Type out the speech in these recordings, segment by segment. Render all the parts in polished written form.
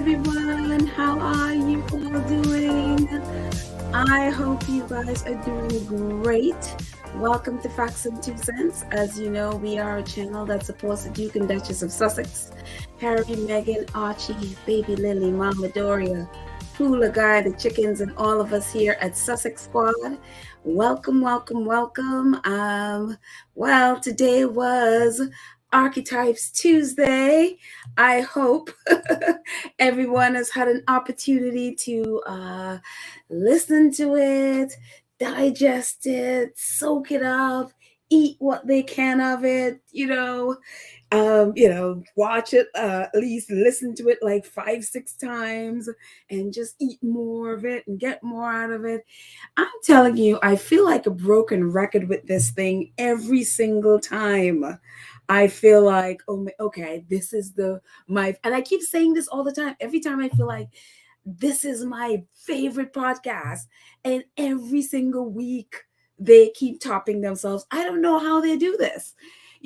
everyone. How are you all doing? I hope you guys are doing great. Welcome to Facts and Two Cents. As you know, we are a channel that supports the Duke and Duchess of Sussex, Harry, Meghan, Archie, Baby Lily, Mama Doria, Poola Guy, the chickens, and all of us here at Sussex Squad. Welcome, welcome, welcome. Well, today was Archetypes Tuesday. I hope everyone has had an opportunity to listen to it, digest it, soak it up, eat what they can of it, watch it, at least listen to it like 5, 6 times and just eat more of it and get more out of it. I'm telling you, I feel like a broken record with this thing every single time. I feel like, oh, okay, this is and I keep saying this all the time. Every time I feel like this is my favorite podcast, and every single week they keep topping themselves. I don't know how they do this.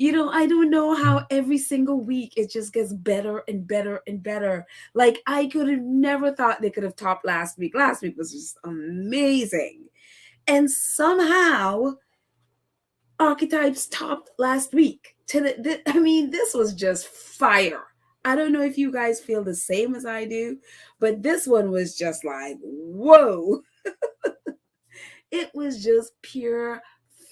I don't know how every single week it just gets better and better and better. Like, I could have never thought they could have topped last week. Last week was just amazing. And somehow Archetypes topped last week. This was just fire. I don't know if you guys feel the same as I do, but this one was just like, whoa. It was just pure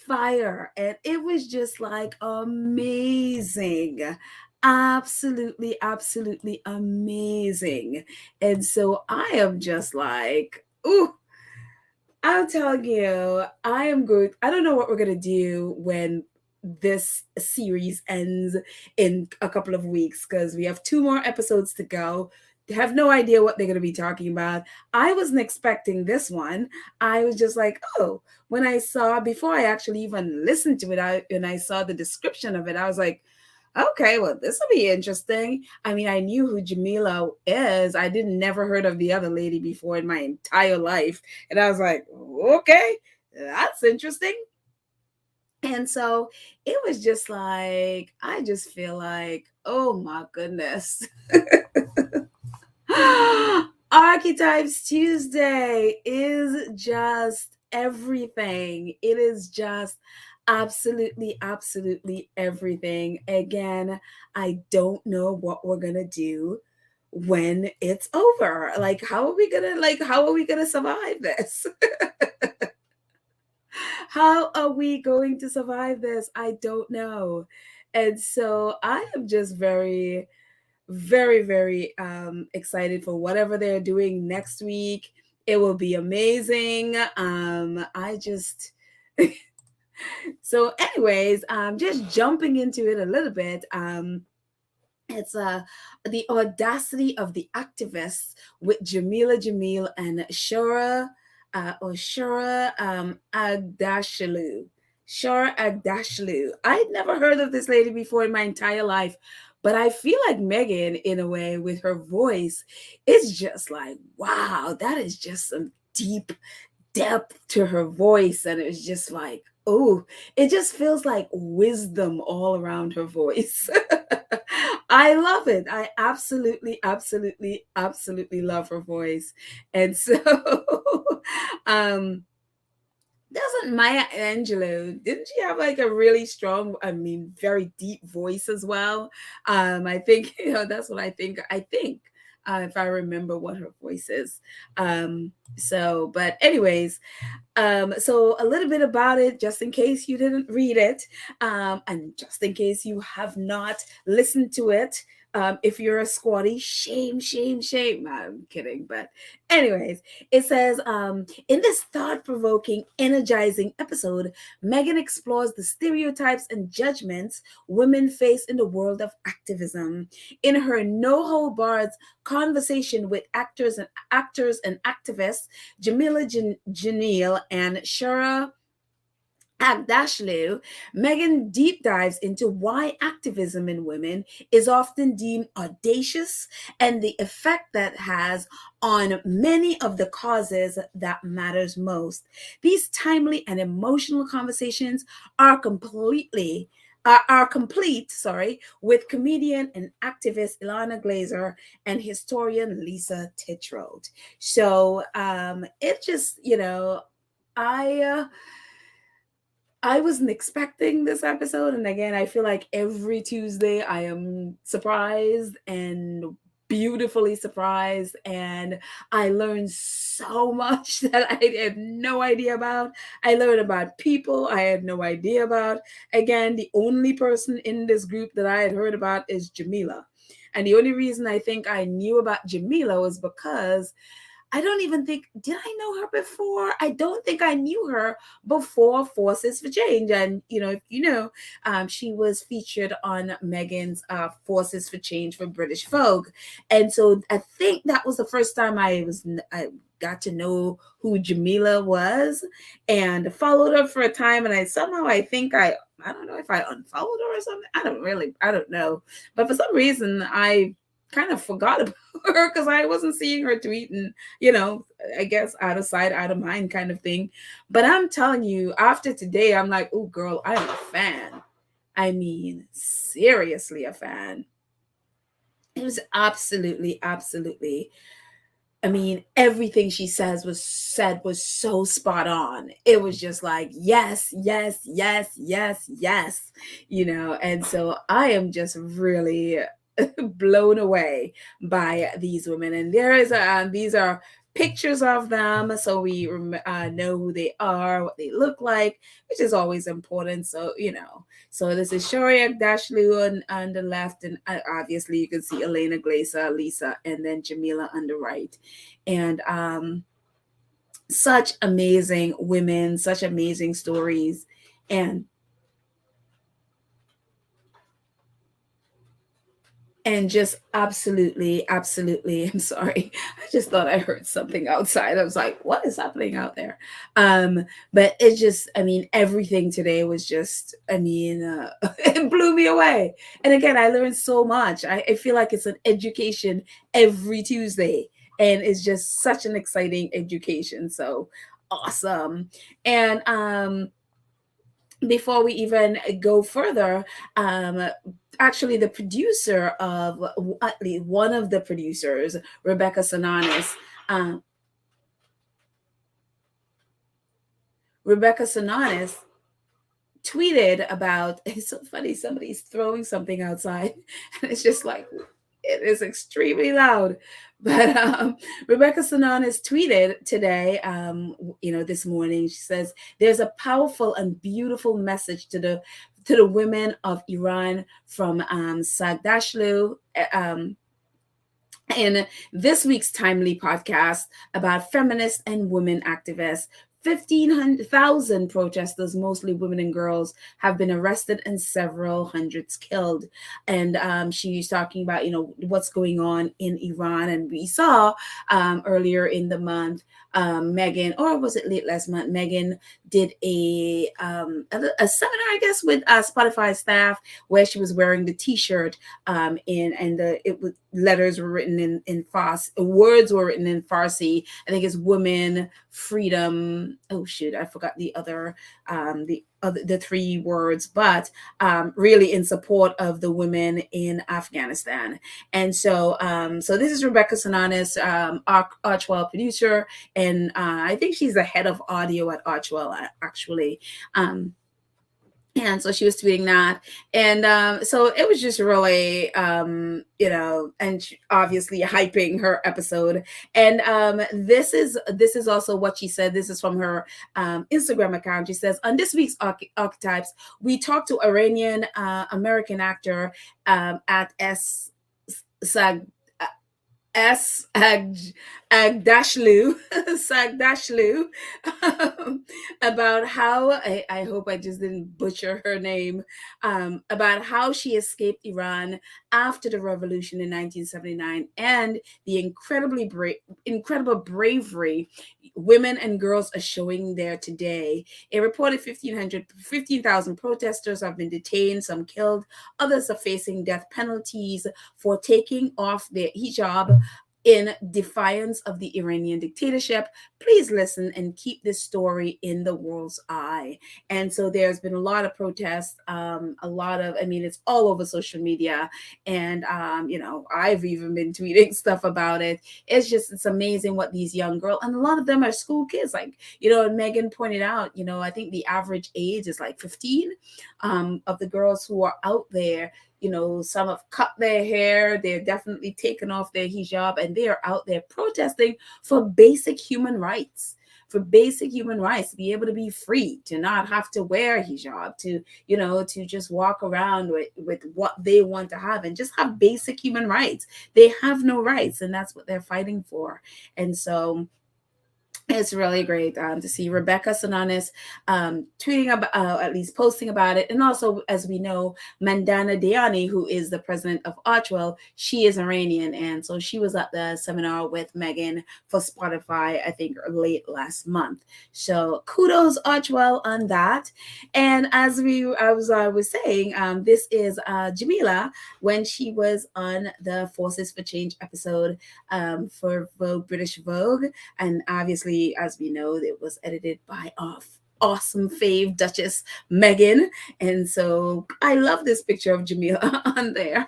fire. And it was just like amazing. Absolutely, absolutely amazing. And so I am just like, ooh, I'm telling you, I am good. I don't know what we're going to do when this series ends in a couple of weeks, because we have 2 more episodes to go. Have no idea what they're going to be talking about. I wasn't expecting this one. I was just like, oh, before I actually even listened to it, and I saw the description of it, I was like, okay, well, this will be interesting. I mean, I knew who Jameela is. I didn't never heard of the other lady before in my entire life. And I was like, okay, that's interesting. And so it was just like, I just feel like, oh my goodness. Archetypes Tuesday is just everything. It is just absolutely, absolutely everything. Again, I don't know what we're gonna do when it's over. How are we gonna survive this? How are we going to survive this? I don't know. And so I am just very, very, very excited for whatever they're doing next week. It will be amazing. I just so anyways, just jumping into it a little bit. It's the Audacity of the Activists with Jameela Jamil and Shohreh Aghdashloo. Shohreh Aghdashloo. I'd never heard of this lady before in my entire life, but I feel like Meghan, in a way, with her voice, it's just like, wow, that is just some deep depth to her voice. And it's just like, oh, it just feels like wisdom all around her voice. I love it. I absolutely, absolutely, absolutely love her voice. And so, doesn't Maya Angelou, didn't she have like a really strong, very deep voice as well? I think, that's what I think. If I remember what her voice is. But anyways, so a little bit about it, just in case you didn't read it, and just in case you have not listened to it. If you're a squatty, shame, shame, shame. No, I'm kidding. But anyways, it says, in this thought-provoking, energizing episode, Meghan explores the stereotypes and judgments women face in the world of activism. In her no-hold-barred conversation with actors and activists, Jameela Jamil and Shohreh Aghdashloo, Meghan deep dives into why activism in women is often deemed audacious and the effect that has on many of the causes that matters most. These timely and emotional conversations are completely are complete, sorry, with comedian and activist Ilana Glazer and historian Lisa Titrold. So it just, I wasn't expecting this episode. And again, I feel like every Tuesday I am surprised and beautifully surprised. And I learned so much that I had no idea about. I learned about people I had no idea about. Again, the only person in this group that I had heard about is Jameela. And the only reason I think I knew about Jameela was because I don't even think, did I know her before? I don't think I knew her before Forces for Change. And, if you know, she was featured on Meghan's Forces for Change for British Vogue. And so I think that was the first time I got to know who Jameela was and followed her for a time. And I think I don't know if I unfollowed her or something. I don't know. But for some reason, I kind of forgot about her because I wasn't seeing her tweet and, I guess out of sight, out of mind kind of thing. But I'm telling you, after today, I'm like, oh, girl, I am a fan. I mean, seriously a fan. It was absolutely, absolutely. I mean, everything she said was so spot on. It was just like, yes, yes, yes, yes, yes, and so I am just really blown away by these women. And these are pictures of them, so we know who they are, what they look like, which is always important. So so this is Shohreh Aghdashloo on the left, and obviously you can see Elena Glazer, Lisa, and then Jameela on the right. And such amazing women, such amazing stories, and just absolutely, absolutely. I'm sorry. I just thought I heard something outside. I was like, what is happening out there? But it just, I mean, everything today was just, it blew me away. And again, I learned so much. I feel like it's an education every Tuesday. And it's just such an exciting education. So awesome. And before we even go further, actually the producer of, at least one of the producers, Rebecca Sonanis, tweeted about, it's so funny, somebody's throwing something outside and it's just like, it is extremely loud. But Rebecca Sonanis tweeted today, this morning, she says, there's a powerful and beautiful message to the women of Iran from Aghdashloo, in this week's timely podcast about feminist and women activists. 15,000 protesters, mostly women and girls, have been arrested and several hundreds killed. And she's talking about, what's going on in Iran. And we saw earlier in the month, Meghan, or was it late last month, Meghan did a seminar, I guess, with Spotify staff, where she was wearing the T-shirt, letters were written in Farsi, words were written in Farsi. I think it's women, freedom. Oh shoot, I forgot the three words, but really in support of the women in Afghanistan. And so this is Rebecca Sonanis, Archwell producer, and I think she's the head of audio at Archwell, actually. And so she was tweeting that. And so it was just really, and obviously hyping her episode. And this is also what she said. This is from her Instagram account. She says, on this week's Archetypes, we talked to Iranian American actor at Aghdashloo, about how, I hope I just didn't butcher her name, about how she escaped Iran after the revolution in 1979 and the incredible bravery women and girls are showing there today. A reported 15,000 protesters have been detained, some killed, others are facing death penalties for taking off their hijab in defiance of the Iranian dictatorship. Please listen and keep this story in the world's eye. And so there's been a lot of protests, I mean, it's all over social media. And, I've even been tweeting stuff about it. It's amazing what these young girls, and a lot of them are school kids. Like, and Meghan pointed out, I think the average age is like 15 of the girls who are out there. Some have cut their hair, they're definitely taken off their hijab, and they are out there protesting for basic human rights. For basic human rights, to be able to be free, to not have to wear a hijab, to just walk around with what they want to have and just have basic human rights. They have no rights, and that's what they're fighting for. And so it's really great to see Rebecca Sonanis tweeting about, at least posting about it. And also, as we know, Mandana Dayani, who is the president of Archwell, she is Iranian. And so she was at the seminar with Meghan for Spotify, I think, late last month. So kudos, Archwell, on that. And as I was saying, this is Jameela when she was on the Forces for Change episode for Vogue, British Vogue. And obviously, as we know, it was edited by awesome fave Duchess Meghan. And so I love this picture of Jameela on there.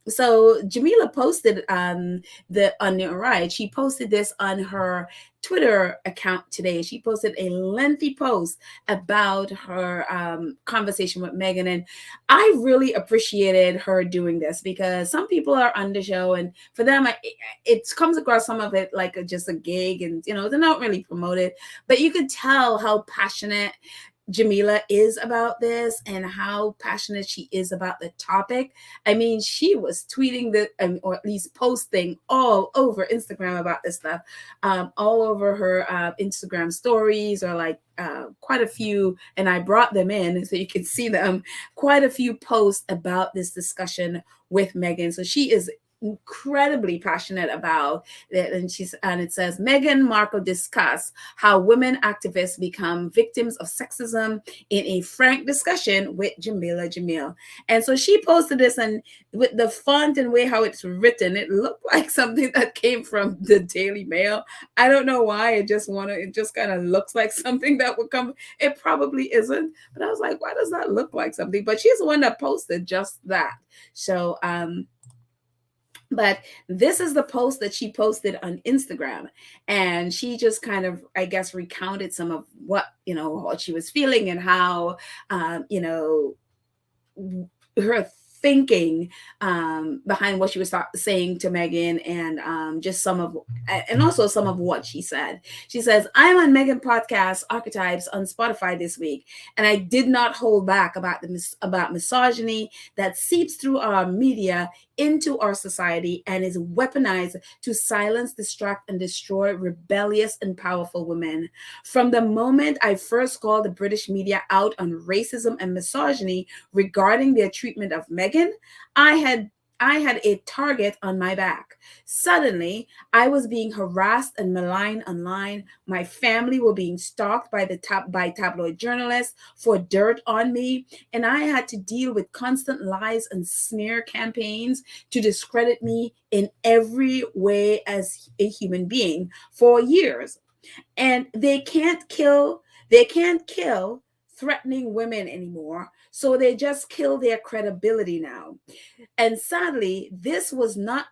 So Jameela posted on the right, she posted this on her Twitter account today. She posted a lengthy post about her conversation with Meghan, and I really appreciated her doing this because some people are on the show, and for them, it comes across some of it like just a gig, and they're not really promoted, but you could tell how passionate Jameela is about this and how passionate she is about the topic. I mean, she was tweeting or at least posting all over Instagram about this stuff, all over her Instagram stories, or like quite a few, and I brought them in so you can see them, quite a few posts about this discussion with Meghan. So she is incredibly passionate about it, and it says Meghan Markle discuss how women activists become victims of sexism in a frank discussion with Jameela Jamil. And so she posted this, and with the font and way how it's written, it looked like something that came from the Daily Mail. I don't know why. It just kind of looks like something that would come. It probably isn't, but I was like, why does that look like something? But she's the one that posted just that. So but this is the post that she posted on Instagram, and she just kind of, I guess, recounted some of what she was feeling and how her thinking behind what she was saying to Meghan, and just also some of what she said. She says, I'm on Meghan podcast Archetypes on Spotify this week, and I did not hold back about misogyny that seeps through our media into our society and is weaponized to silence, distract, and destroy rebellious and powerful women. From the moment I first called the British media out on racism and misogyny regarding their treatment of Meghan, I had a target on my back. Suddenly, I was being harassed and maligned online. My family were being stalked by tabloid journalists for dirt on me, and I had to deal with constant lies and smear campaigns to discredit me in every way as a human being for years. And they can't kill threatening women anymore, so they just kill their credibility now. And sadly, this was not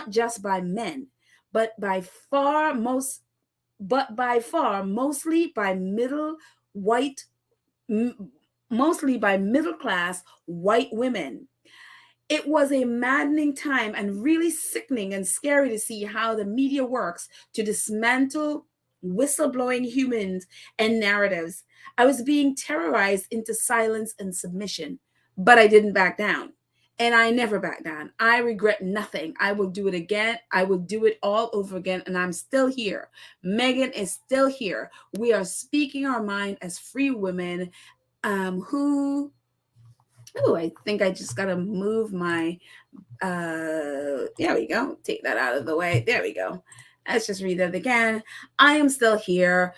just by men, but by far mostly by mostly by middle class white women. It was a maddening time and really sickening and scary to see how the media works to dismantle whistleblowing humans and narratives. I was being terrorized into silence and submission, but I didn't back down. And I never back down. I regret nothing. I will do it again. I will do it all over again. And I'm still here. Meghan is still here. We are speaking our mind as free women who... Oh, I think I just got to move my... there we go. Take that out of the way. There we go. Let's just read that again. I am still here.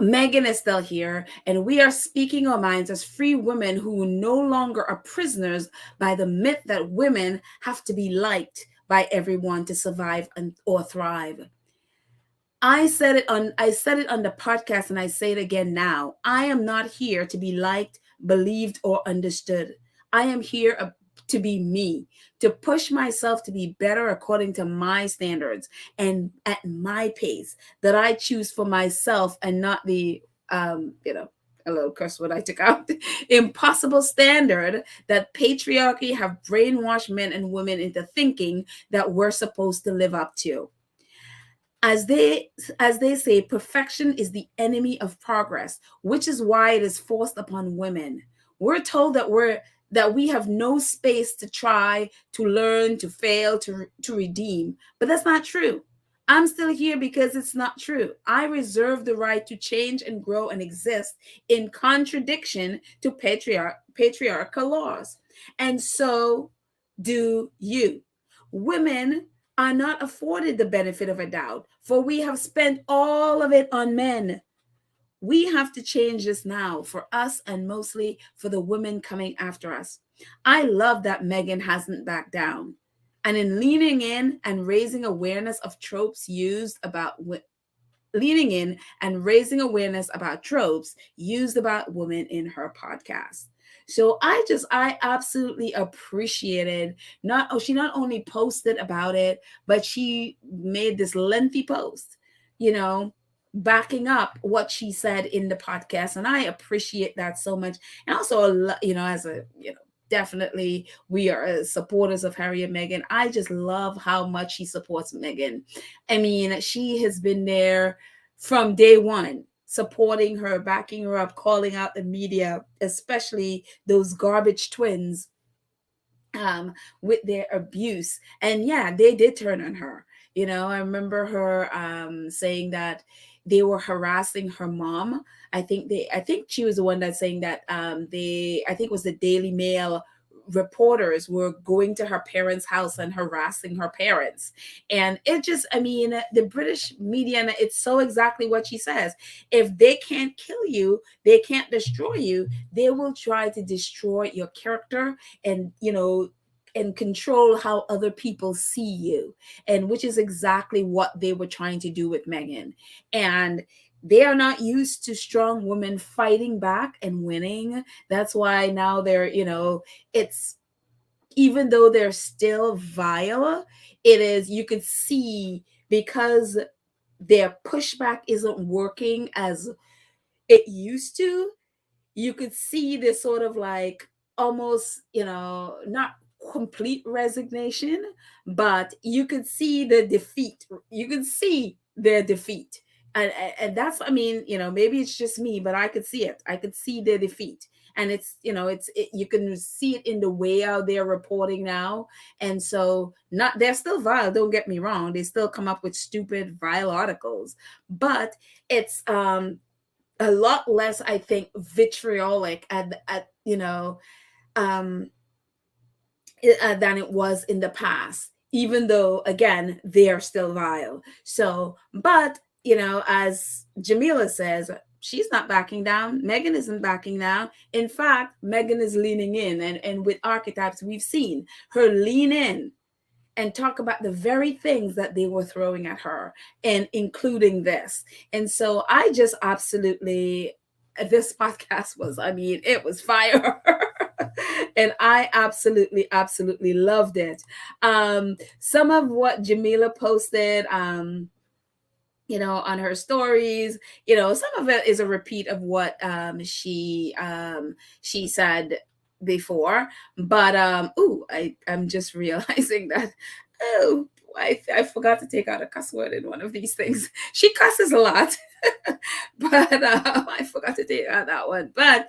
Meghan is still here, and we are speaking our minds as free women who no longer are prisoners by the myth that women have to be liked by everyone to survive or thrive. I said it on the podcast, and I say it again now. I am not here to be liked, believed, or understood. I am here to be me, to push myself to be better according to my standards and at my pace that I choose for myself, and not the a little curse word I took out, impossible standard that patriarchy have brainwashed men and women into thinking that we're supposed to live up to. As they say, perfection is the enemy of progress, which is why it is forced upon women. We're told that we have no space to try, to learn, to fail, to redeem, but that's not true. I'm still here because it's not true. I reserve the right to change and grow and exist in contradiction to patriarchal laws. And so do you. Women are not afforded the benefit of a doubt, for we have spent all of it on men. We have to change this now for us and mostly for the women coming after us. I love that Meghan hasn't backed down. And in leaning in and raising awareness of tropes used about leaning in and raising awareness about tropes used about women in her podcast. So I absolutely appreciated she not only posted about it, but she made this lengthy post, you know, backing up what she said in the podcast. And I appreciate that so much. And also, as a, definitely we are supporters of Harry and Meghan. I just love how much she supports Meghan. I mean, she has been there from day one, supporting her, backing her up, calling out the media, especially those garbage twins, with their abuse. And yeah, they did turn on her. I remember her saying that they were harassing her mom. I think she was the one that's saying that I think it was the Daily Mail reporters were going to her parents' house and harassing her parents. And it just, I mean, the British media, and it's so exactly what she says. If they can't kill you, they can't destroy you, they will try to destroy your character and, and control how other people see you. And which is exactly what they were trying to do with Meghan. And they are not used to strong women fighting back and winning. That's why now they're, it's, even though they're still vile, it is, you could see, because their pushback isn't working as it used to, you could see this sort of like almost, not complete resignation, but you could see the defeat. You could see their defeat. And that's, I mean, maybe it's just me, but I could see it. I could see their defeat. And it's, you can see it in the way how they're reporting now. And so they're still vile. Don't get me wrong. They still come up with stupid, vile articles, but it's, a lot less, I think, vitriolic um, than it was in the past, even though, again, they are still vile. So, but, as Jameela says, she's not backing down. Meghan isn't backing down. In fact, Meghan is leaning in. And with Archetypes, we've seen her lean in and talk about the very things that they were throwing at her, and including this. And so I just absolutely, this podcast was, I mean, it was fire. And I absolutely, absolutely loved it. Some of what Jameela posted, on her stories, some of it is a repeat of what she said before. But I'm just realizing that, oh, I forgot to take out a cuss word in one of these things. She cusses a lot. But I forgot to take out that one. But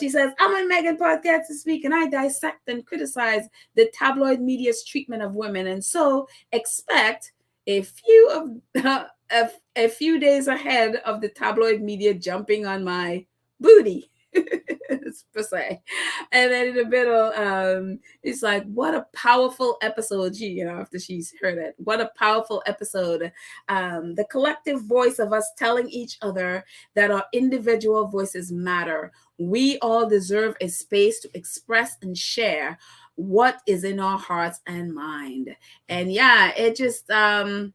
she says, I'm on Meghan podcast this week, and I dissect and criticize the tabloid media's treatment of women, and so expect a few days ahead of the tabloid media jumping on my booty. per se. And then in the middle, it's like, what a powerful episode. After she's heard it, what a powerful episode. The collective voice of us telling each other that our individual voices matter. We all deserve a space to express and share what is in our hearts and mind. And yeah, it just and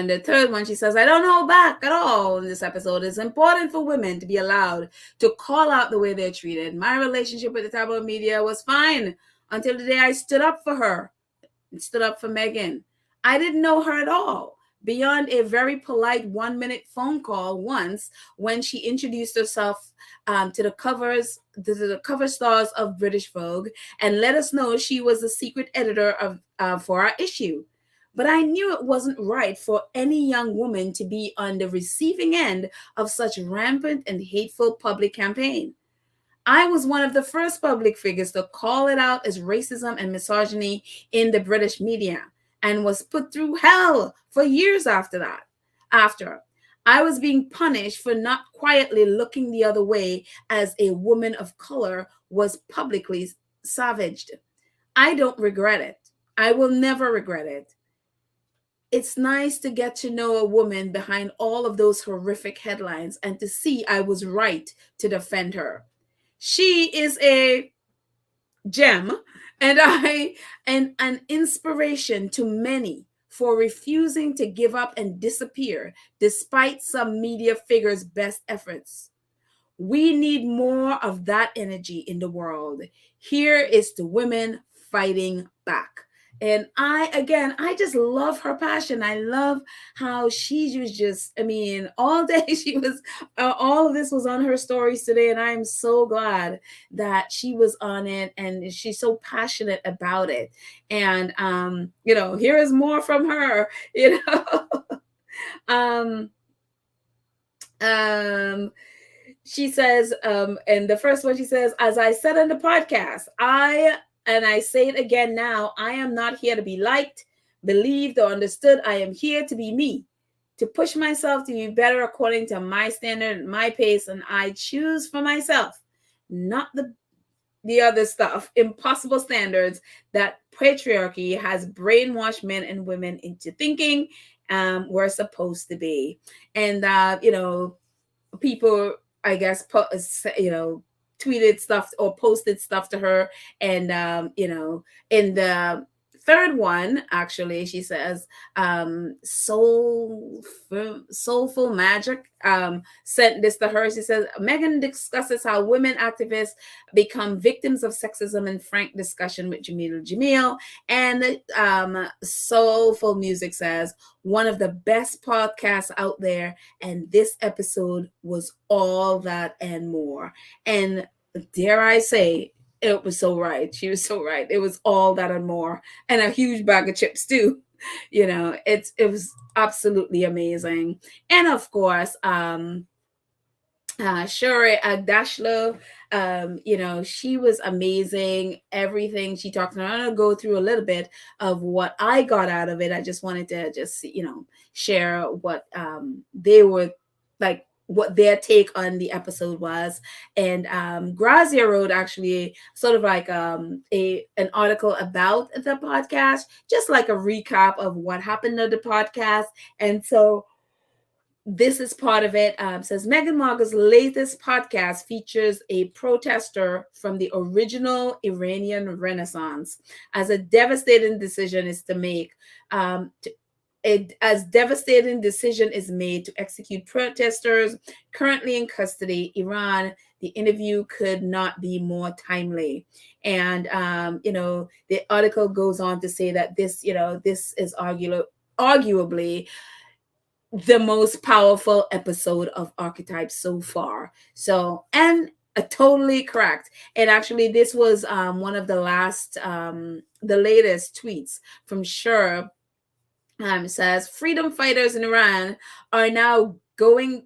the third one, she says, I don't hold back at all in this episode. It's important for women to be allowed to call out the way they're treated. My relationship with the tabloid media was fine until the day I stood up for her and stood up for Meghan. I didn't know her at all, beyond a very polite 1-minute phone call once when she introduced herself to the cover stars of British Vogue and let us know she was the secret editor of for our issue. But I knew it wasn't right for any young woman to be on the receiving end of such rampant and hateful public campaign. I was one of the first public figures to call it out as racism and misogyny in the British media, and was put through hell for years after that. After I was being punished for not quietly looking the other way as a woman of color was publicly savaged. I don't regret it. I will never regret it. It's nice to get to know a woman behind all of those horrific headlines and to see I was right to defend her. She is a gem and an inspiration to many for refusing to give up and disappear despite some media figures' best efforts. We need more of that energy in the world. Here is to women fighting back. And I just love her passion. I love how she was just, all day she was, all of this was on her stories today. And I'm so glad that she was on it and she's so passionate about it. And, here is more from her, she says, and the first one she says, as I said on the podcast, and I say it again now, I am not here to be liked, believed, or understood. I am here to be me, to push myself to be better according to my standard and my pace, and I choose for myself, not the other stuff, impossible standards that patriarchy has brainwashed men and women into thinking we're supposed to be. And, people, I guess, tweeted stuff or posted stuff to her. And, in the third one, actually, she says, Soulful Magic sent this to her. She says, Meghan discusses how women activists become victims of sexism in frank discussion with Jamil. And Soulful Music says, one of the best podcasts out there. And this episode was all that and more. And dare I say, it was so right. She was so right. It was all that and more, and a huge bag of chips too. It was absolutely amazing. And of course, Shohreh Aghdashloo, she was amazing. Everything she talked about. I'm gonna go through a little bit of what I got out of it. I just wanted to share what they were like, what their take on the episode was. And Grazia wrote actually sort of like an article about the podcast, just like a recap of what happened to the podcast. And so this is part of it. Says Meghan Markle's latest podcast features a protester from the original Iranian Renaissance, as a devastating decision is to make. As devastating decision is made to execute protesters currently in custody, Iran. The interview could not be more timely. And the article goes on to say that this is arguably the most powerful episode of Archetypes so far. So, and totally correct. And actually, this was one of the latest tweets from Shohreh. Says freedom fighters in Iran are not going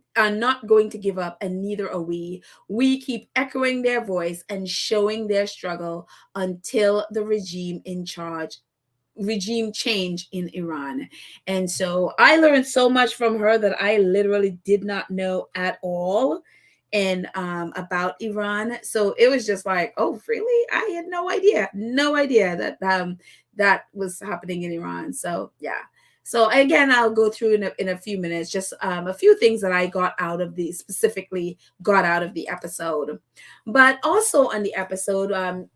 to give up, and neither are we. We keep echoing their voice and showing their struggle until the regime change in Iran. And so I learned so much from her that I literally did not know at all. in about Iran. So it was just like, oh, really? I had no idea that that was happening in Iran. So yeah. So again, I'll go through in a few minutes, just a few things that I got out of the specifically got out of the episode. But also on the episode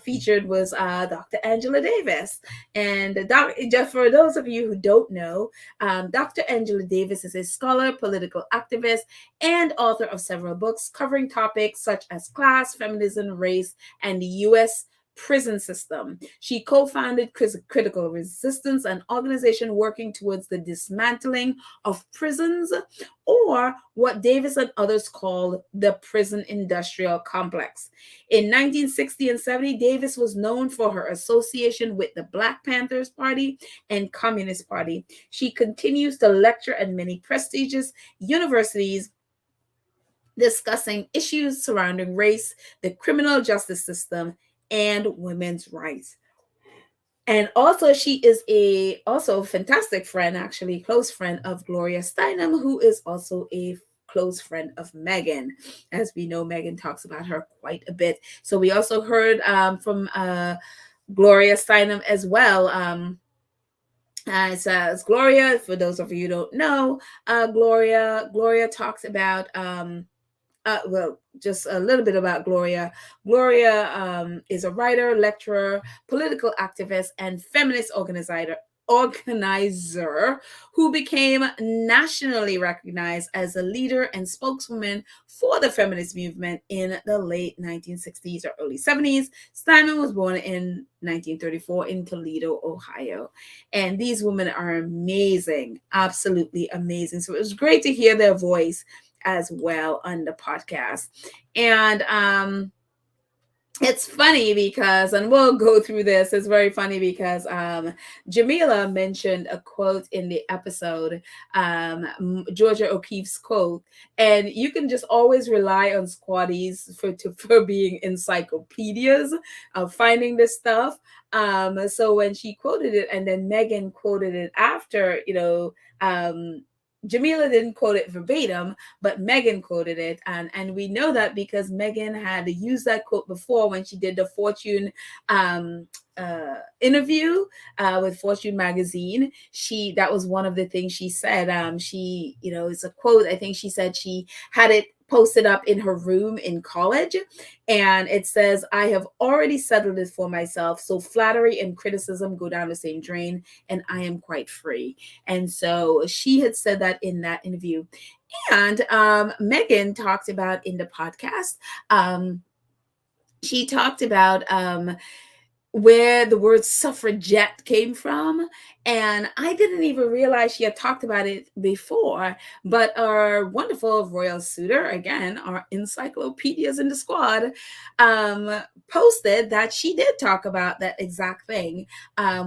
featured was Dr. Angela Davis. And just for those of you who don't know, Dr. Angela Davis is a scholar, political activist, and author of several books covering topics such as class, feminism, race, and the U.S. prison system. She co-founded Critical Resistance, an organization working towards the dismantling of prisons, or what Davis and others called the prison industrial complex. In 1960 and 70, Davis was known for her association with the Black Panthers Party and Communist Party. She continues to lecture at many prestigious universities discussing issues surrounding race, the criminal justice system, and women's rights. And also, she is a also fantastic friend, actually close friend of Gloria Steinem, who is also a close friend of Meghan. As we know, Meghan talks about her quite a bit. So we also heard from Gloria Steinem as well. It says Gloria. For those of you who don't know, Gloria talks about well, just a little bit about Gloria. Gloria is a writer, lecturer, political activist, and feminist organizer who became nationally recognized as a leader and spokeswoman for the feminist movement in the late 1960s or early 70s. Steinman was born in 1934 in Toledo, Ohio. And these women are amazing, absolutely amazing. So it was great to hear their voice as well on the podcast. And it's funny because, and we'll go through this, it's very funny because Jameela mentioned a quote in the episode, Georgia O'Keeffe's quote, and you can just always rely on squaddies for being encyclopedias of finding this stuff. So when she quoted it and then Meghan quoted it after, Jameela didn't quote it verbatim, but Meghan quoted it. And we know that because Meghan had used that quote before when she did the Fortune interview with Fortune magazine. That was one of the things she said. It's a quote. I think she said she had it posted up in her room in college, and it says, "I have already settled it for myself, so flattery and criticism go down the same drain, and I am quite free." And so she had said that in that interview. And Meghan talked about in the podcast, she talked about where the word suffragette came from. And I didn't even realize she had talked about it before, but our wonderful royal suitor, again, our encyclopedias in the squad, posted that she did talk about that exact thing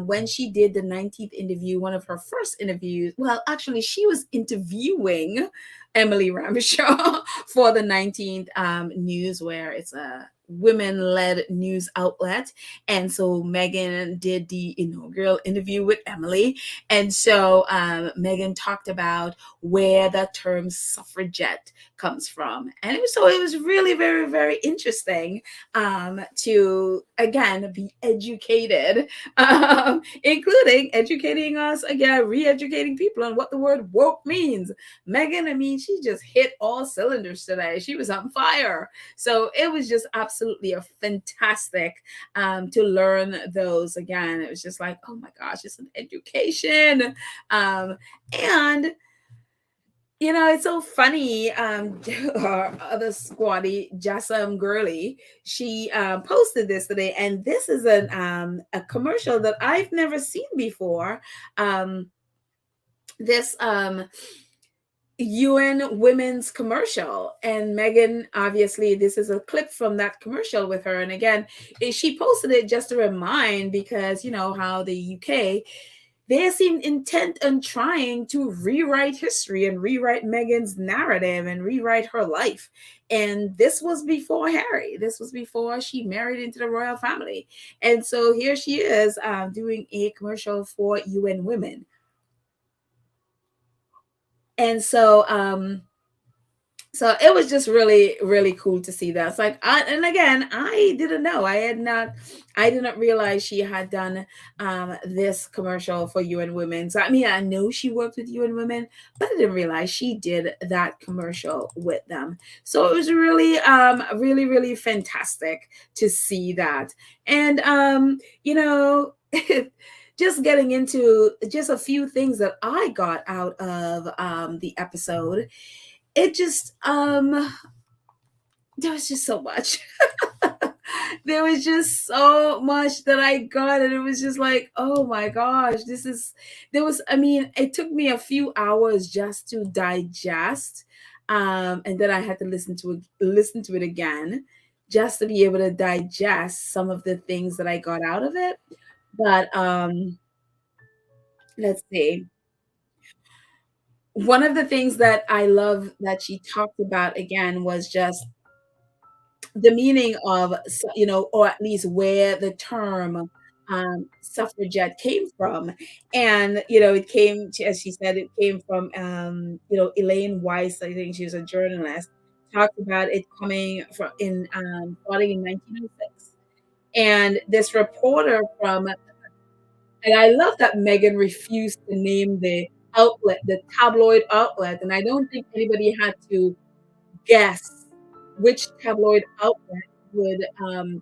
when she did the 19th interview, one of her first interviews. Well, actually, she was interviewing Emily Ramshaw for the 19th news, where it's a women-led news outlet. And so Meghan did the inaugural interview with Emily. And so Meghan talked about where the term suffragette comes from. And it was really very, very interesting to, again, be educated, including educating us, again, re-educating people on what the word woke means. Meghan, I mean, she just hit all cylinders today. She was on fire. So it was just absolutely a fantastic to learn those. Again, it was just like, oh my gosh, it's an education. And it's so funny. Our other squatty, Jassam Gurley, she posted this today, and this is a commercial that I've never seen before. This UN women's commercial, and Meghan, obviously this is a clip from that commercial with her. And again, she posted it just to remind, because how the UK, they seem intent on trying to rewrite history and rewrite Meghan's narrative and rewrite her life. And this was before Harry. This was before she married into the royal family. And so here she is doing a commercial for UN Women. And so So it was just really really cool to see that. It's like and again, I didn't know, I didn't realize she had done this commercial for UN Women. So I mean, I know she worked with UN Women, but I didn't realize she did that commercial with them. So it was really really really fantastic to see that. And just getting into just a few things that I got out of the episode. It just there was just so much. There was just so much that I got, and it was just like, oh my gosh, this is there was I mean, it took me a few hours just to digest. And then I had to listen to it again just to be able to digest some of the things that I got out of it. But let's see. One of the things that I love that she talked about again was just the meaning of or at least where the term suffragette came from. And it came as she said, it came from Elaine Weiss. I think she was a journalist, talked about it coming from in starting in 1906. And this reporter from and I love that Megan refused to name the outlet, the tabloid outlet, and I don't think anybody had to guess which tabloid outlet would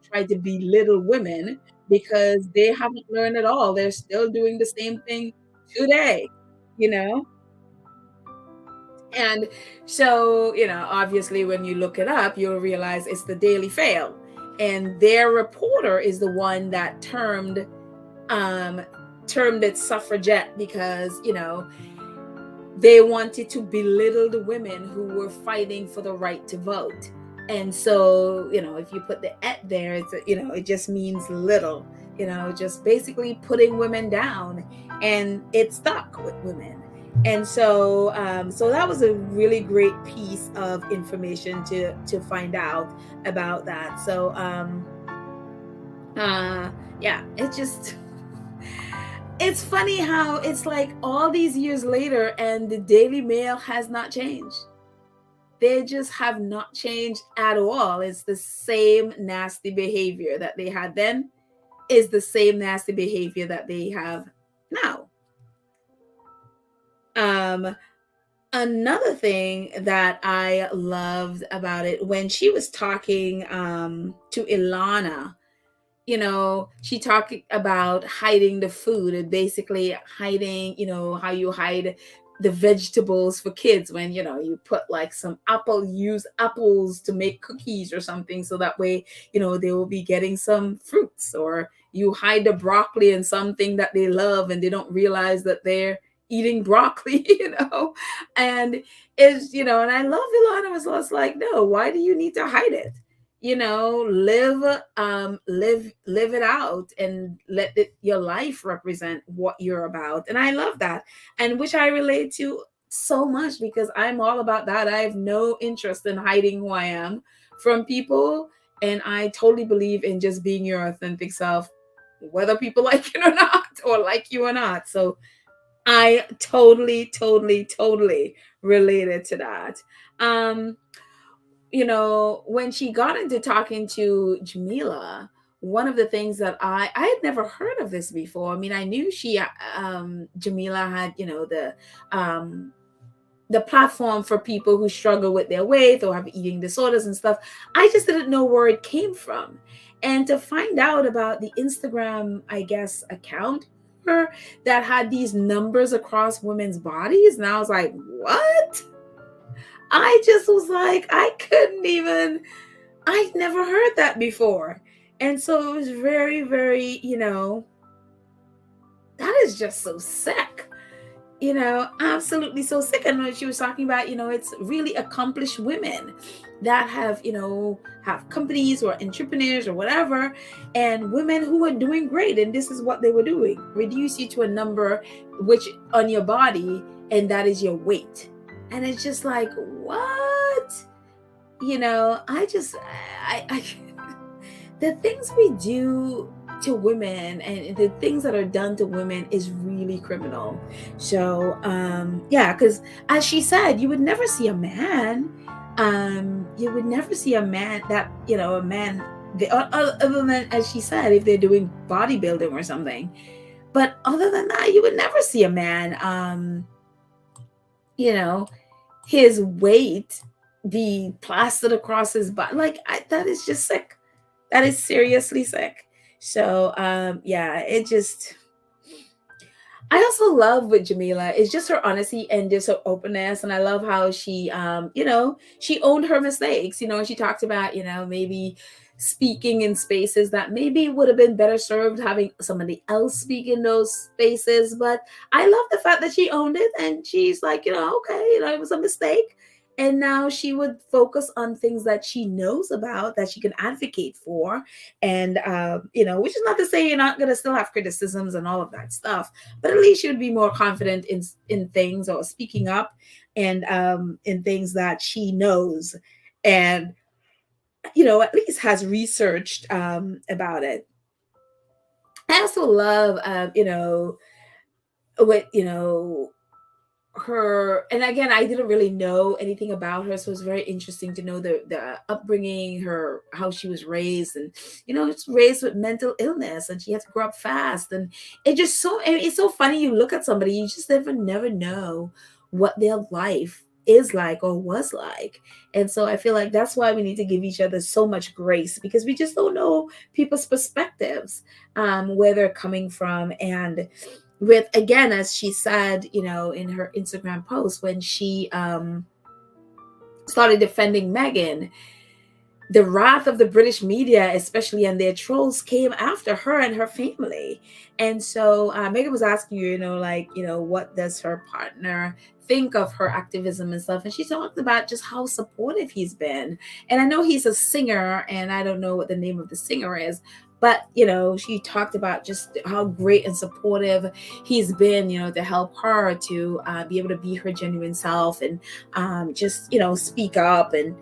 try to belittle women, because they haven't learned at all. They're still doing the same thing today, you know? And so, obviously, when you look it up, you'll realize it's the Daily Fail. And their reporter is the one that um, termed it suffragette because, they wanted to belittle the women who were fighting for the right to vote. And so, if you put the et there, it just means little, just basically putting women down, and it stuck with women. And so, so that was a really great piece of information to find out about that. So, yeah, it's funny how it's like all these years later and the Daily Mail has not changed. They just have not changed at all. It's the same nasty behavior that they had then, is the same nasty behavior that they have now. Um, Another thing that I loved about it, when she was talking to Ilana, she talked about hiding the food and basically hiding, how you hide the vegetables for kids when, you put like some use apples to make cookies or something. So that way, they will be getting some fruits, or you hide the broccoli in something that they love and they don't realize that they're eating broccoli, and and I love Ilana was just like, no, why do you need to hide it? Live it out and let your life represent what you're about. And I love that, and which I relate to so much, because I'm all about that. I have no interest in hiding who I am from people, and I totally believe in just being your authentic self, whether people like it or not, or like you or not. So I totally totally related to that. um when she got into talking to Jameela, one of the things that I had never heard of this before. I mean, I knew Jameela had, the platform for people who struggle with their weight or have eating disorders and stuff. I just didn't know where it came from. And to find out about the Instagram, I guess, account that had these numbers across women's bodies, and I was like, what? I just was like, I'd never heard that before. And so it was very, very, that is just so sick, absolutely so sick. And when she was talking about, it's really accomplished women that have companies or entrepreneurs or whatever, and women who are doing great. And this is what they were doing: reduce you to a number which on your body, and that is your weight. And it's just like, what? I the things we do to women and the things that are done to women is really criminal. So yeah, because as she said, you would never see a man you would never see a man that, a man, other than, as she said, if they're doing bodybuilding or something. But other than that, you would never see a man, you know, his weight be plastered across his body. Like, that is just sick. That is seriously sick. So, yeah, it just. I also love with Jameela is just her honesty and just her openness. And I love how she, she owned her mistakes, and she talked about, maybe speaking in spaces that maybe would have been better served having somebody else speak in those spaces. But I love the fact that she owned it and she's like, okay, it was a mistake. And now she would focus on things that she knows about that she can advocate for. And, which is not to say you're not going to still have criticisms and all of that stuff, but at least she would be more confident in things or speaking up and in things that she knows and, at least has researched about it. I also love, what, her, and again, I didn't really know anything about her, so it's very interesting to know the upbringing, her, how she was raised, and it's raised with mental illness, and she had to grow up fast, and it's so funny. You look at somebody, you just never know what their life is like or was like. And so I feel like that's why we need to give each other so much grace, because we just don't know people's perspectives, where they're coming from. And with, again, as she said, in her Instagram post, when she started defending Meghan, the wrath of the British media, especially, and their trolls, came after her and her family. And so Meghan was asking what does her partner think of her activism and stuff, and she talked about just how supportive he's been. And I know he's a singer, and I don't know what the name of the singer is, but she talked about just how great and supportive he's been, to help her to be able to be her genuine self, and just speak up and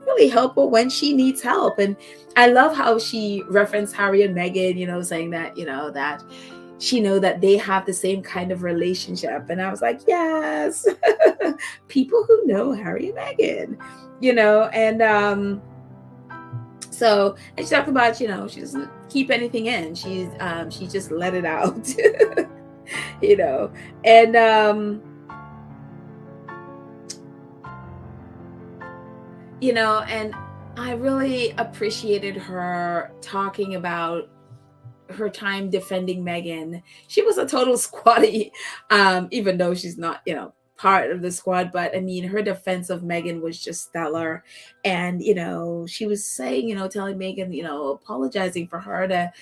really help her when she needs help. And I love how she referenced Harry and Meghan, saying that that she know that they have the same kind of relationship. And I was like, yes, people who know Harry and Meghan, and so, and she talked about, she doesn't keep anything in. She just let it out, and and I really appreciated her talking about her time defending Meghan. She was a total squatty, even though she's not, part of the squad. But I mean, her defense of Meghan was just stellar. And, she was saying, telling Meghan, apologizing for her to,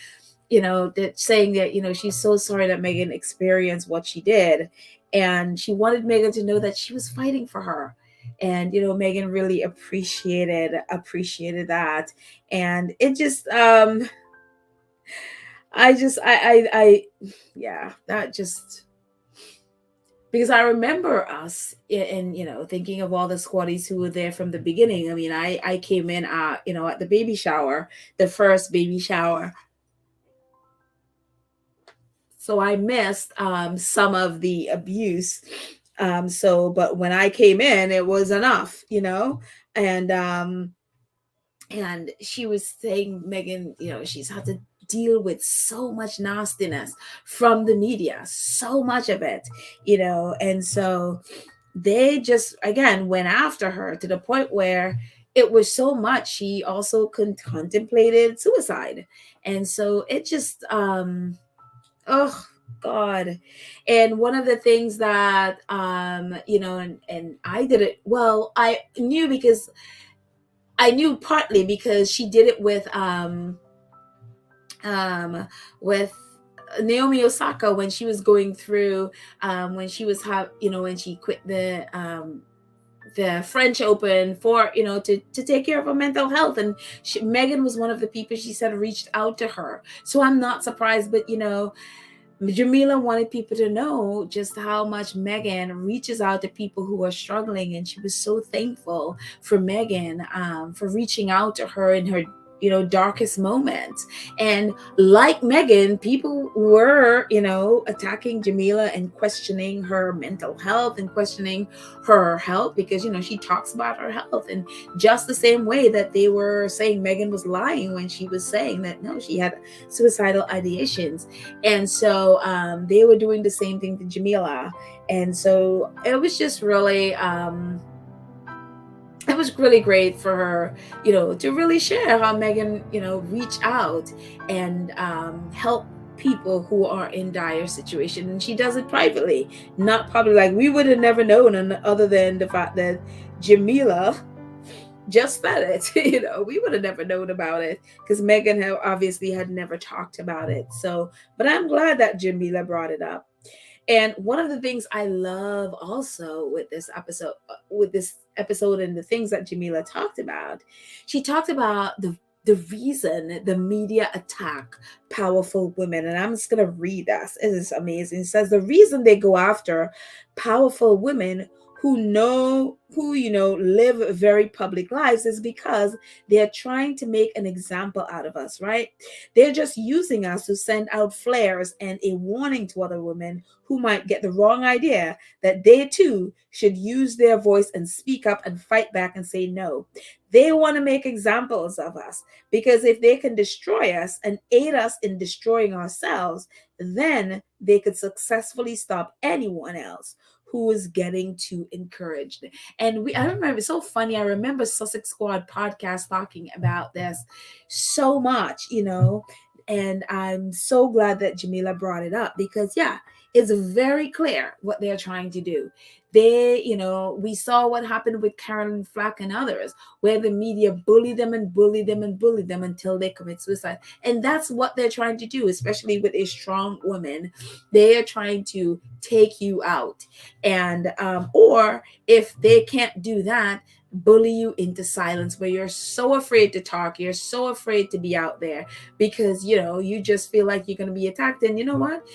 saying that, she's so sorry that Meghan experienced what she did. And she wanted Meghan to know that she was fighting for her. And, Meghan really appreciated that. And it just, yeah, that just, because I remember us and, thinking of all the squatties who were there from the beginning. I mean, I came in, at the baby shower, the first baby shower. So I missed some of the abuse. But when I came in, it was enough, and she was saying, Meghan, she's had to deal with so much nastiness from the media, so much of it, and so they just, again, went after her to the point where it was so much she also contemplated suicide. And so it just, oh God. And one of the things that, and I did it, well, I knew partly because she did it with Naomi Osaka when she was going through, when she was when she quit the French Open for, to take care of her mental health. And Meghan was one of the people she said reached out to her. So I'm not surprised, but Jameela wanted people to know just how much Meghan reaches out to people who are struggling. And she was so thankful for Meghan, for reaching out to her in her darkest moments. And like Meghan, people were, attacking Jameela and questioning her mental health and questioning her health because, she talks about her health. And just the same way that they were saying Meghan was lying when she was saying that, no, she had suicidal ideations. And so they were doing the same thing to Jameela. And so it was just really, it was really great for her, to really share how Meghan, reach out and help people who are in dire situation. And she does it privately, not public. Like we would have never known, other than the fact that Jameela just said it. We would have never known about it because Meghan obviously had never talked about it. So, but I'm glad that Jameela brought it up. And one of the things I love also with this episode and the things that Jameela talked about, she talked about the reason the media attack powerful women. And I'm just gonna read this. It is amazing. It says the reason they go after powerful women who live very public lives is because they're trying to make an example out of us, right? They're just using us to send out flares and a warning to other women who might get the wrong idea that they too should use their voice and speak up and fight back and say no. They want to make examples of us because if they can destroy us and aid us in destroying ourselves, then they could successfully stop anyone else who is getting too encouraged. And I remember, it's so funny. I remember Sussex Squad podcast talking about this so much, and I'm so glad that Jameela brought it up because, yeah, it's very clear what they're trying to do. We saw what happened with Carolyn Flack and others, where the media bully them and bully them and bully them until they commit suicide. And that's what they're trying to do, especially with a strong woman. They are trying to take you out. And, or if they can't do that, bully you into silence where you're so afraid to talk, you're so afraid to be out there because you just feel like you're going to be attacked. And you know what,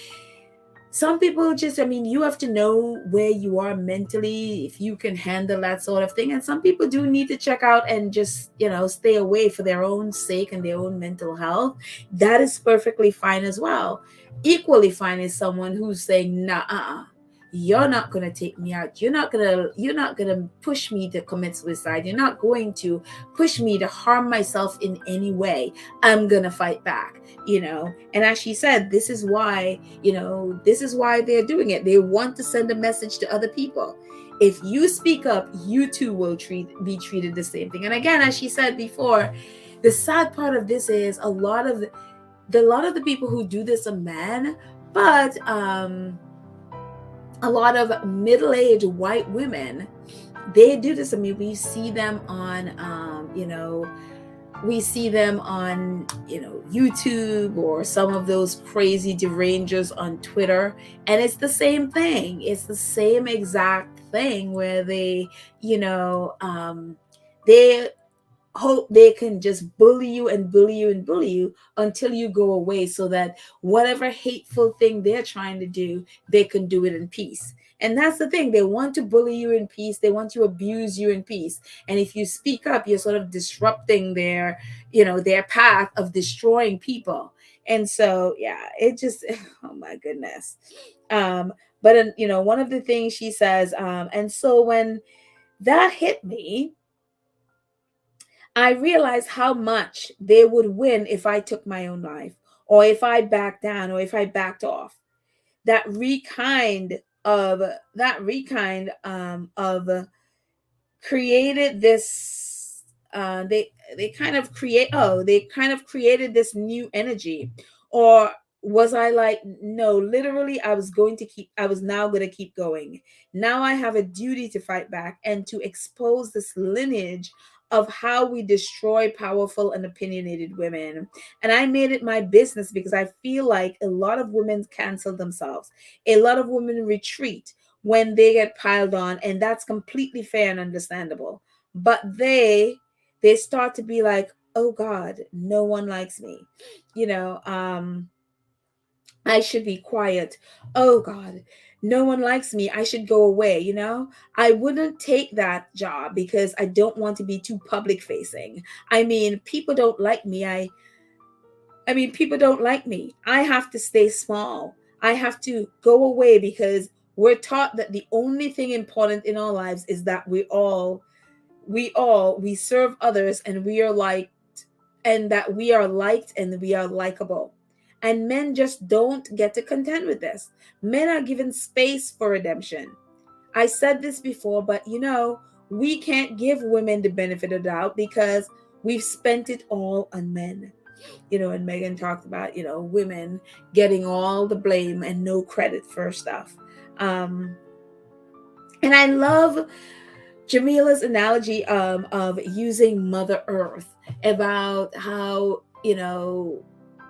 some people just, you have to know where you are mentally, if you can handle that sort of thing. And some people do need to check out and just stay away for their own sake and their own mental health. That is perfectly fine as well. Equally fine is someone who's saying, nah, you're not going to take me out. You're not going to push me to commit suicide. You're not going to push me to harm myself in any way. I'm going to fight back, And as she said, this is why they're doing it. They want to send a message to other people. If you speak up, you too will be treated the same thing. And again, as she said before, the sad part of this is a lot of the people who do this are men, but a lot of middle-aged white women, they do this. We see them on YouTube or some of those crazy derangers on Twitter, and it's the same thing. It's the same exact thing where they hope they can just bully you and bully you and bully you until you go away, so that whatever hateful thing they're trying to do, they can do it in peace. And that's the thing. They want to bully you in peace. They want to abuse you in peace. And if you speak up, you're sort of disrupting their path of destroying people. And so, yeah, it just, oh my goodness. But one of the things she says, and so when that hit me, I realized how much they would win if I took my own life, or if I backed down, or if I backed off. That rekind of created this. They kind of created this new energy. Or was I like, no, literally, I was now going to keep going. Now I have a duty to fight back and to expose this lineage of how we destroy powerful and opinionated women. And I made it my business because I feel like a lot of women cancel themselves. A lot of women retreat when they get piled on, and that's completely fair and understandable. But they start to be like, oh God, no one likes me. I should be quiet. Oh God, no one likes me. I should go away, you know? I wouldn't take that job because I don't want to be too public facing. I mean, people don't like me. I mean, people don't like me. I have to stay small. I have to go away because we're taught that the only thing important in our lives is that we serve others, and we are liked, and that we are liked and we are likable. And men just don't get to contend with this. Men are given space for redemption. I said this before, but we can't give women the benefit of the doubt because we've spent it all on men. And Meghan talked about, women getting all the blame and no credit for stuff. Um, and I love Jameela's analogy of using Mother Earth, about how,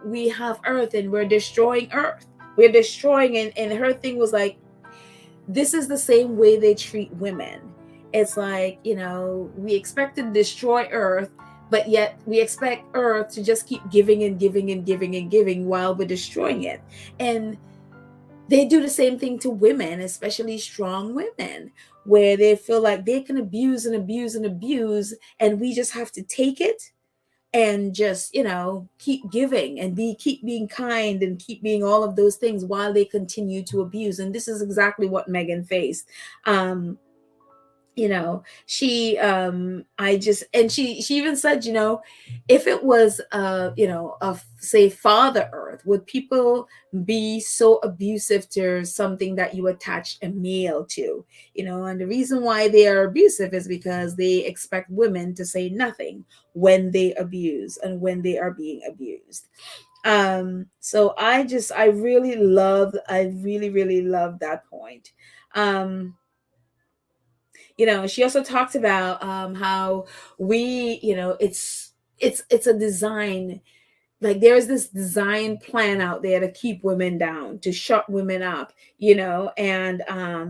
we have Earth and we're destroying Earth. We're destroying, and her thing was like, this is the same way they treat women. It's like, we expect to destroy Earth, but yet we expect Earth to just keep giving and giving and giving and giving while we're destroying it. And they do the same thing to women, especially strong women, where they feel like they can abuse and abuse and abuse, and we just have to take it and just keep giving and keep being kind and keep being all of those things while they continue to abuse. And this is exactly what Meghan faced. She I just and she even said, if it was say Father Earth, would people be so abusive to something that you attach a male to? And the reason why they are abusive is because they expect women to say nothing when they abuse and when they are being abused. So I really really love that point. um she also talked about how we, it's a design, like there's this design plan out there to keep women down, to shut women up, and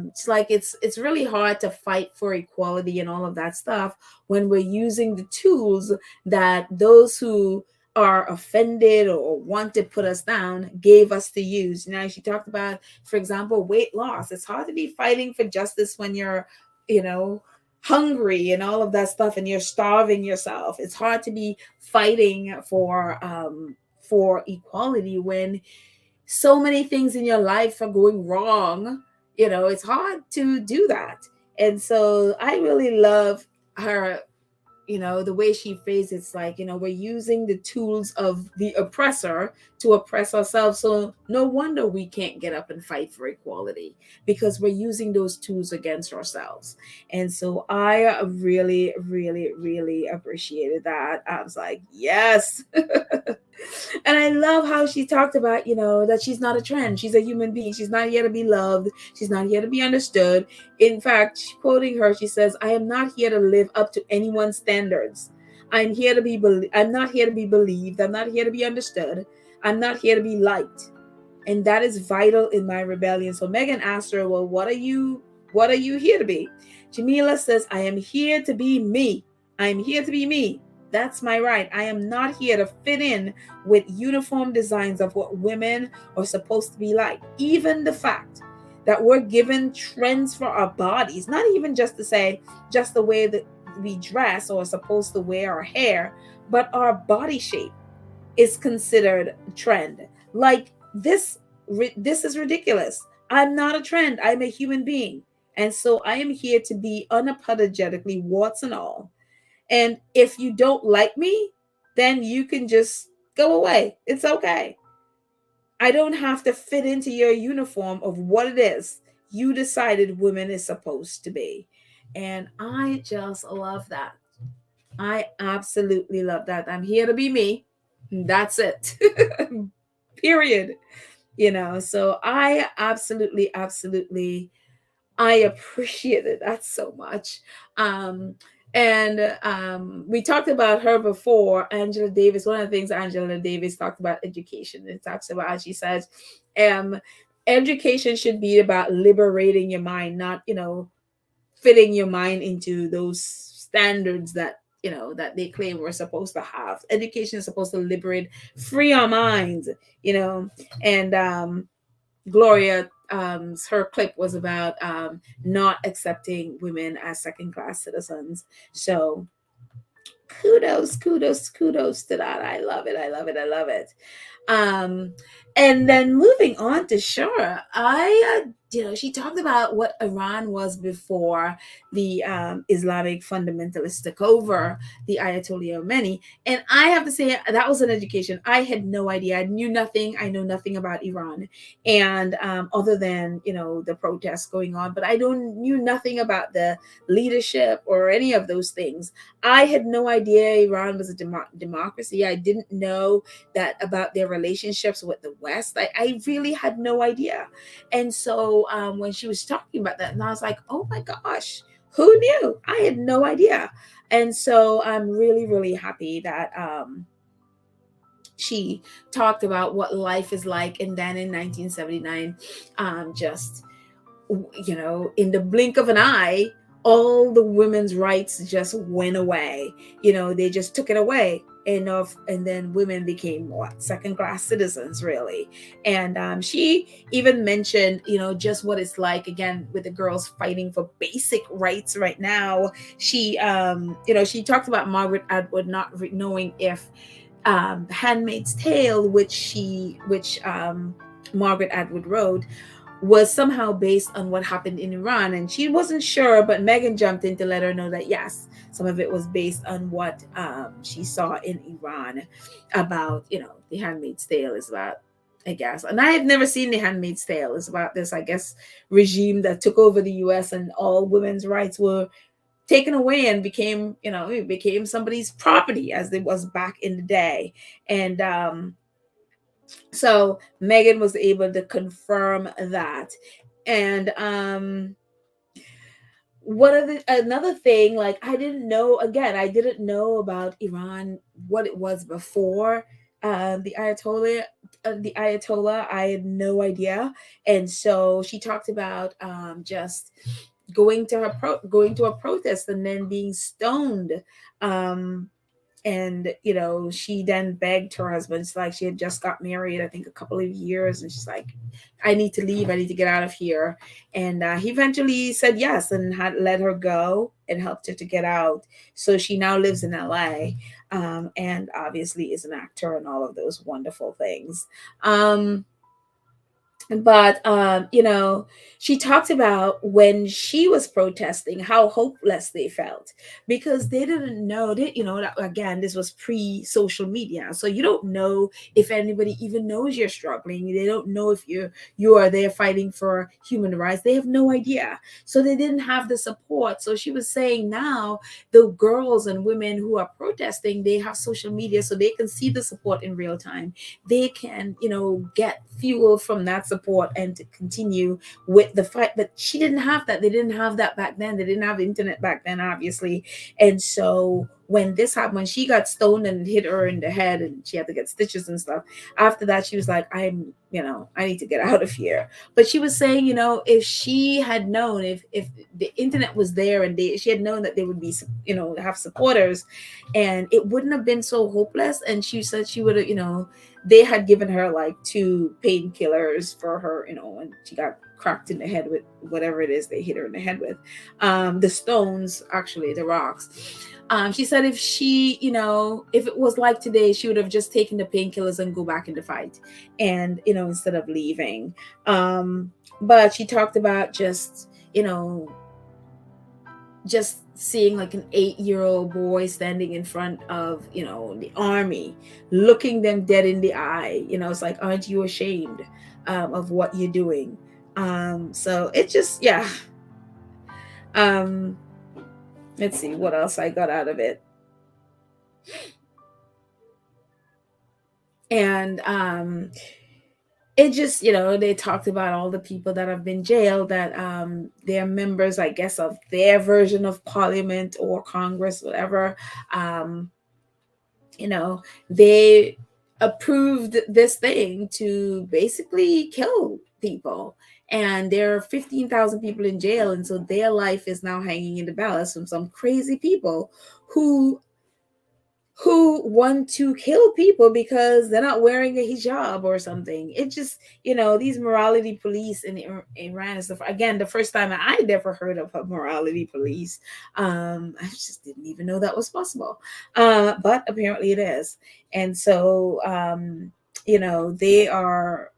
it's like it's really hard to fight for equality and all of that stuff when we're using the tools that those who are offended or want to put us down gave us to use. She talked about, for example, weight loss. It's hard to be fighting for justice when you're, you know hungry and all of that stuff, and you're starving yourself. It's hard to be fighting for equality when so many things in your life are going wrong. It's hard to do that. And so I really love her, the way she phrased it's like, we're using the tools of the oppressor to oppress ourselves. So no wonder we can't get up and fight for equality, because we're using those tools against ourselves. And so I really, really, really appreciated that. I was like, yes. And I love how she talked about, that she's not a trend. She's a human being. She's not here to be loved. She's not here to be understood. In fact, quoting her, she says, "I am not here to live up to anyone's standards. I'm not here to be believed. I'm not here to be understood. I'm not here to be liked. And that is vital in my rebellion." So Meghan asked her, "Well, what are you here to be?" Jameela says, "I am here to be me. I'm here to be me. That's my right. I am not here to fit in with uniform designs of what women are supposed to be like." Even the fact that we're given trends for our bodies, not even just to say just the way that we dress or are supposed to wear our hair, but our body shape is considered a trend. Like this is ridiculous. I'm not a trend. I'm a human being. And so I am here to be unapologetically warts and all. And if you don't like me, then you can just go away. It's okay. I don't have to fit into your uniform of what it is you decided women is supposed to be. And I just love that. I absolutely love that. I'm here to be me. That's it. Period. So I absolutely, absolutely, I appreciated that so much. And we talked about her before, Angela Davis. One of the things Angela Davis talked about education. It talks about how she says, um, education should be about liberating your mind, not fitting your mind into those standards that that they claim we're supposed to have. Education is supposed to liberate, free our minds, and Gloria, her clip was about not accepting women as second class citizens. So kudos to that. I love it. I love it. I love it. Um, and then moving on to Shohreh, she talked about what Iran was before the Islamic fundamentalists took over, the Ayatollah Khomeini. And I have to say, that was an education. I had no idea. I knew nothing. I know nothing about Iran. And other than, the protests going on, but I knew nothing about the leadership or any of those things. I had no idea Iran was a democracy. I didn't know that about their relationships with the West. I really had no idea. And so when she was talking about that, and I was like, oh my gosh, who knew? I had no idea. And so I'm really, really happy that she talked about what life is like. And then in 1979, just, in the blink of an eye, all the women's rights just went away. They just took it away. And then women became second class citizens, really. And she even mentioned, just what it's like again with the girls fighting for basic rights right now. She she talked about Margaret Atwood not knowing if Handmaid's Tale, which Margaret Atwood wrote, was somehow based on what happened in Iran. And she wasn't sure, but Meghan jumped in to let her know that yes, some of it was based on what she saw in Iran about, The Handmaid's Tale is about, I guess. And I have never seen The Handmaid's Tale. It's about this, I guess, regime that took over the US and all women's rights were taken away and became, it became somebody's property as it was back in the day. And so Meghan was able to confirm that. And another thing, like I didn't know about Iran, what it was before the Ayatollah. I had no idea. And so she talked about just going to a protest and then being stoned. And she then begged her husband. It's like she had just got married, I think a couple of years, and she's like, I need to leave, I need to get out of here. And he eventually said yes and had let her go and helped her to get out. So she now lives in LA, and obviously is an actor and all of those wonderful things. But she talked about when she was protesting how hopeless they felt because they didn't know that, that, again, this was pre-social media, so you don't know if anybody even knows you're struggling. They don't know if you are there fighting for human rights. They have no idea, so they didn't have the support. So she was saying now the girls and women who are protesting, they have social media, so they can see the support in real time. They can get fuel from that support and to continue with the fight. But she didn't have that. They didn't have that back then. They didn't have internet back then, obviously. And so when this happened, when she got stoned and hit her in the head and she had to get stitches and stuff, after that she was like, I need to get out of here. But she was saying, if she had known, if the internet was there and she had known that they would be, have supporters, and it wouldn't have been so hopeless. And she said she would have, they had given her like 2 painkillers for her, and she got cracked in the head with whatever it is they hit her in the head with. The stones, actually, the rocks. She said if she, if it was like today, she would have just taken the painkillers and go back in the fight, and, instead of leaving. But she talked about just seeing like an 8-year-old boy standing in front of, the army, looking them dead in the eye. It's like, aren't you ashamed of what you're doing? So it just, yeah. Let's see what else I got out of it. And it just, they talked about all the people that have been jailed, that they're members, I guess, of their version of parliament or Congress, whatever. They approved this thing to basically kill people. And there are 15,000 people in jail. And so their life is now hanging in the balance from some crazy people who who want to kill people because they're not wearing a hijab or something. It just, these morality police in Iran is again the first time I never heard of a morality police. I just didn't even know that was possible, but apparently it is. And so, they are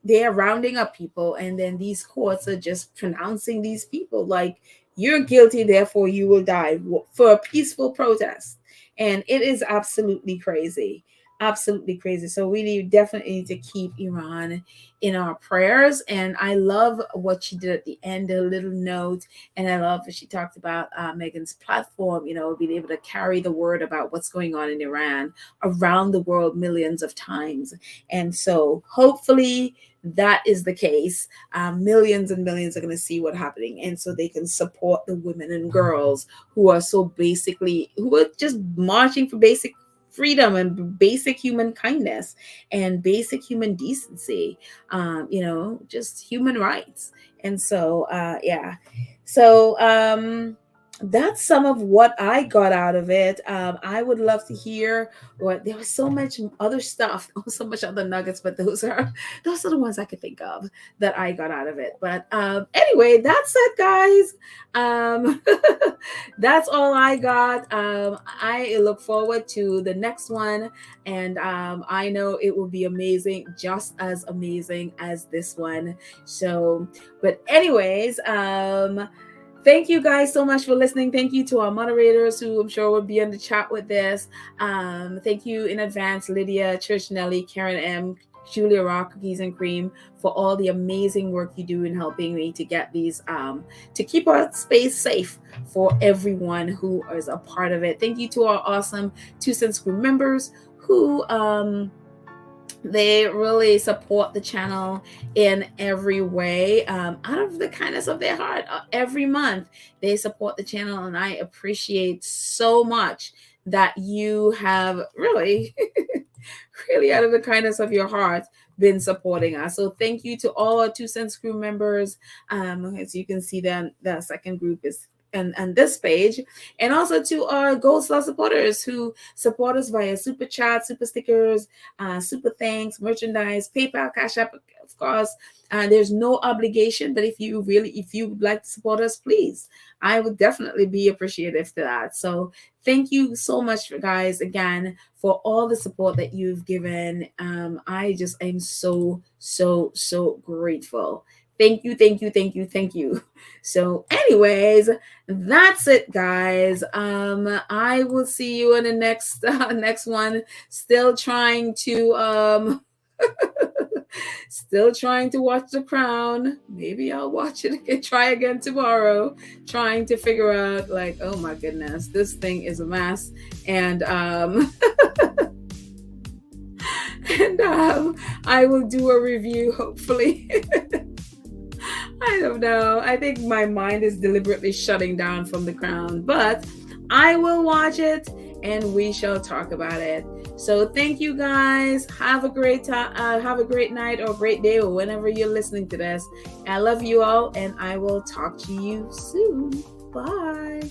rounding up people, and then these courts are just pronouncing these people like, you're guilty, therefore you will die, for a peaceful protest. And it is absolutely crazy. Absolutely crazy. So we definitely need to keep Iran in our prayers. And I love what she did at the end, a little note. And I love what she talked about Meghan's platform, being able to carry the word about what's going on in Iran around the world millions of times. And so hopefully that is the case. Millions and millions are going to see what's happening, and so they can support the women and girls who are who are just marching for basic freedom and basic human kindness and basic human decency, just human rights. And so yeah, so that's some of what I got out of it. I would love to hear what there was so much other stuff, so much other nuggets, but those are the ones I could think of that I got out of it. But anyway, that's it, guys. That's all I got. I look forward to the next one, and I know it will be amazing, just as amazing as this one. So, but anyways, thank you guys so much for listening. Thank you to our moderators who I'm sure will be in the chat with this. Thank you in advance, Lydia, Church Nelly, Karen M., Julia Rock, Cookies and Cream, for all the amazing work you do in helping me to get these, to keep our space safe for everyone who is a part of it. Thank you to our awesome 2 Cents Crew members who, they really support the channel in every way, out of the kindness of their heart. Every month they support the channel, and I appreciate so much that you have really really out of the kindness of your heart been supporting us. So thank you to all our 2 Cents Crew members. As you can see, then the second group is and this page, and also to our Gold Star supporters who support us via super chat, super stickers, super thanks, merchandise, PayPal, Cash App, of course. There's no obligation, but if you would like to support us, please, I would definitely be appreciative to that. So thank you so much, guys, again, for all the support that you've given. I just am so grateful. Thank you. So anyways, that's it, guys. I will see you in the next one. Still trying to still trying to watch The Crown. Maybe I'll watch it again, try again tomorrow, trying to figure out, like, oh my goodness, this thing is a mess. And I will do a review, hopefully. I don't know. I think my mind is deliberately shutting down from The Crown, but I will watch it and we shall talk about it. So thank you, guys. Have a great time. Have a great night or great day or whenever you're listening to this. I love you all, and I will talk to you soon. Bye.